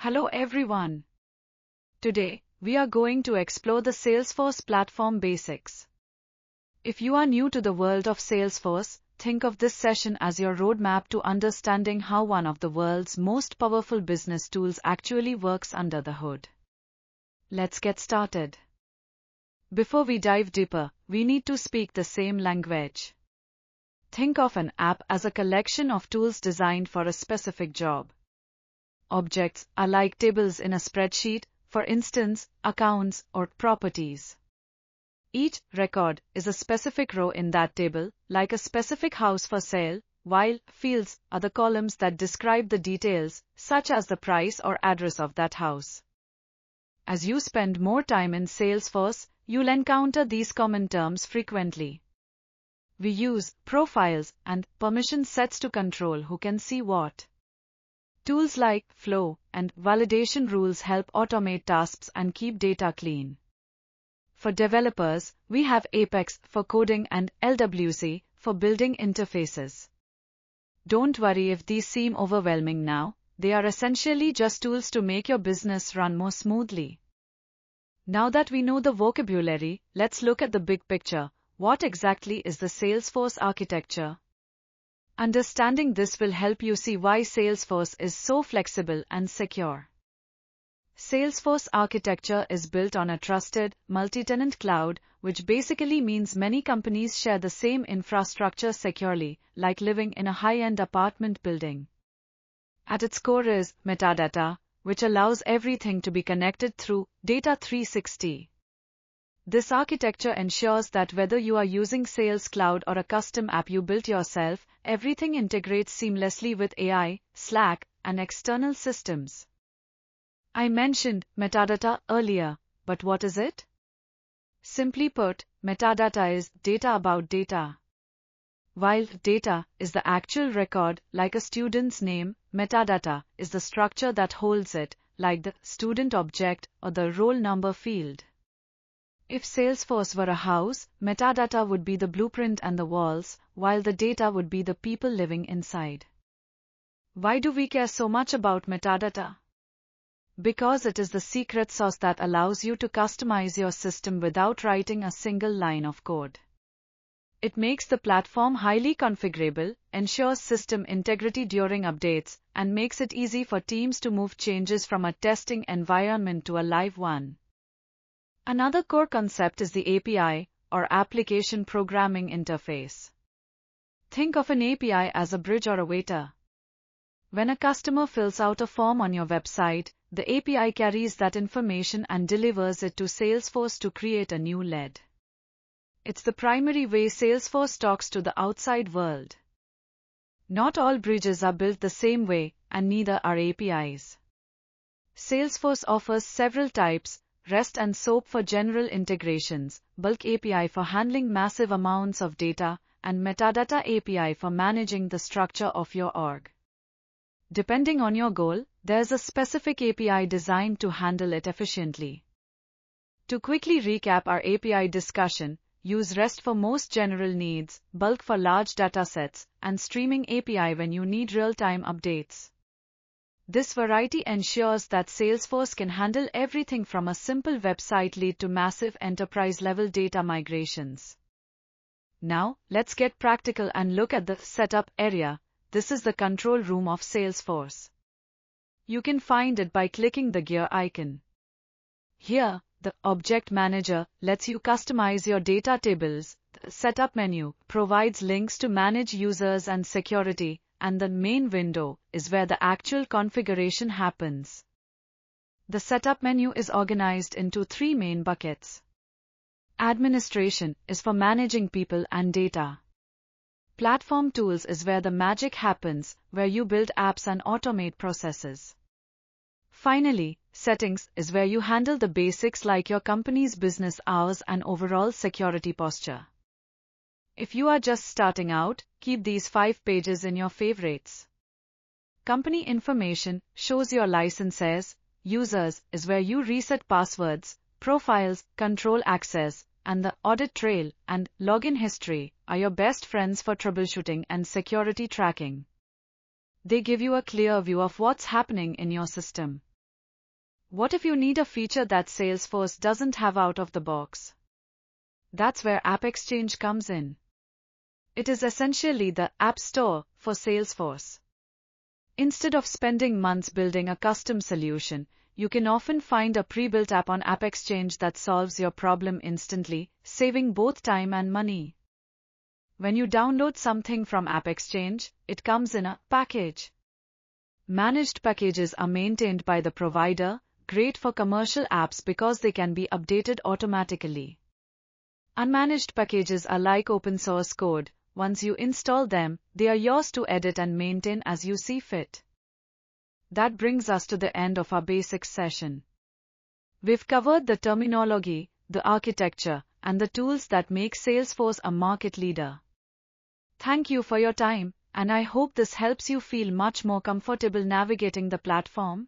Hello everyone. Today, we are going to explore the Salesforce Platform Basics. If you are new to the world of Salesforce, think of this session as your roadmap to understanding how one of the world's most powerful business tools actually works under the hood. Let's get started. Before we dive deeper, we need to speak the same language. Think of an app as a collection of tools designed for a specific job. Objects are like tables in a spreadsheet, for instance, accounts or properties. Each record is a specific row in that table, like a specific house for sale, while fields are the columns that describe the details, such as the price or address of that house. As you spend more time in Salesforce, you'll encounter these common terms frequently. We use profiles and permission sets to control who can see what. Tools like flow and validation rules help automate tasks and keep data clean. For developers, we have Apex for coding and LWC for building interfaces. Don't worry if these seem overwhelming now, they are essentially just tools to make your business run more smoothly. Now that we know the vocabulary, let's look at the big picture. What exactly is the Salesforce architecture? Understanding this will help you see why Salesforce is so flexible and secure. Salesforce architecture is built on a trusted, multi-tenant cloud, which basically means many companies share the same infrastructure securely, like living in a high-end apartment building. At its core is Metadata, which allows everything to be connected through Data 360. This architecture ensures that whether you are using Sales Cloud or a custom app you built yourself, everything integrates seamlessly with AI, Slack, and external systems. I mentioned metadata earlier, but what is it? Simply put, metadata is data about data. While data is the actual record, like a student's name, metadata is the structure that holds it, like the student object or the roll number field. If Salesforce were a house, metadata would be the blueprint and the walls, while the data would be the people living inside. Why do we care so much about metadata? Because it is the secret sauce that allows you to customize your system without writing a single line of code. It makes the platform highly configurable, ensures system integrity during updates, and makes it easy for teams to move changes from a testing environment to a live one. Another core concept is the API, or Application Programming Interface. Think of an API as a bridge or a waiter. When a customer fills out a form on your website, the API carries that information and delivers it to Salesforce to create a new lead. It's the primary way Salesforce talks to the outside world. Not all bridges are built the same way, and neither are APIs. Salesforce offers several types: REST and SOAP for general integrations, Bulk API for handling massive amounts of data, and Metadata API for managing the structure of your org. Depending on your goal, there's a specific API designed to handle it efficiently. To quickly recap our API discussion, use REST for most general needs, Bulk for large datasets, and Streaming API when you need real-time updates. This variety ensures that Salesforce can handle everything from a simple website lead to massive enterprise-level data migrations. Now, let's get practical and look at the setup area. This is the control room of Salesforce. You can find it by clicking the gear icon. Here, the Object Manager lets you customize your data tables, the Setup menu provides links to manage users and security, and the main window is where the actual configuration happens. The Setup menu is organized into three main buckets. Administration is for managing people and data. Platform Tools is where the magic happens, where you build apps and automate processes. Finally, Settings is where you handle the basics like your company's business hours and overall security posture. If you are just starting out, keep these 5 pages in your favorites. Company information shows your licenses, users is where you reset passwords, profiles, control access, and the audit trail and login history are your best friends for troubleshooting and security tracking. They give you a clear view of what's happening in your system. What if you need a feature that Salesforce doesn't have out of the box? That's where AppExchange comes in. It is essentially the App Store for Salesforce. Instead of spending months building a custom solution, you can often find a pre-built app on AppExchange that solves your problem instantly, saving both time and money. When you download something from AppExchange, it comes in a package. Managed packages are maintained by the provider, great for commercial apps because they can be updated automatically. Unmanaged packages are like open source code. Once you install them, they are yours to edit and maintain as you see fit. That brings us to the end of our basics session. We've covered the terminology, the architecture, and the tools that make Salesforce a market leader. Thank you for your time, and I hope this helps you feel much more comfortable navigating the platform.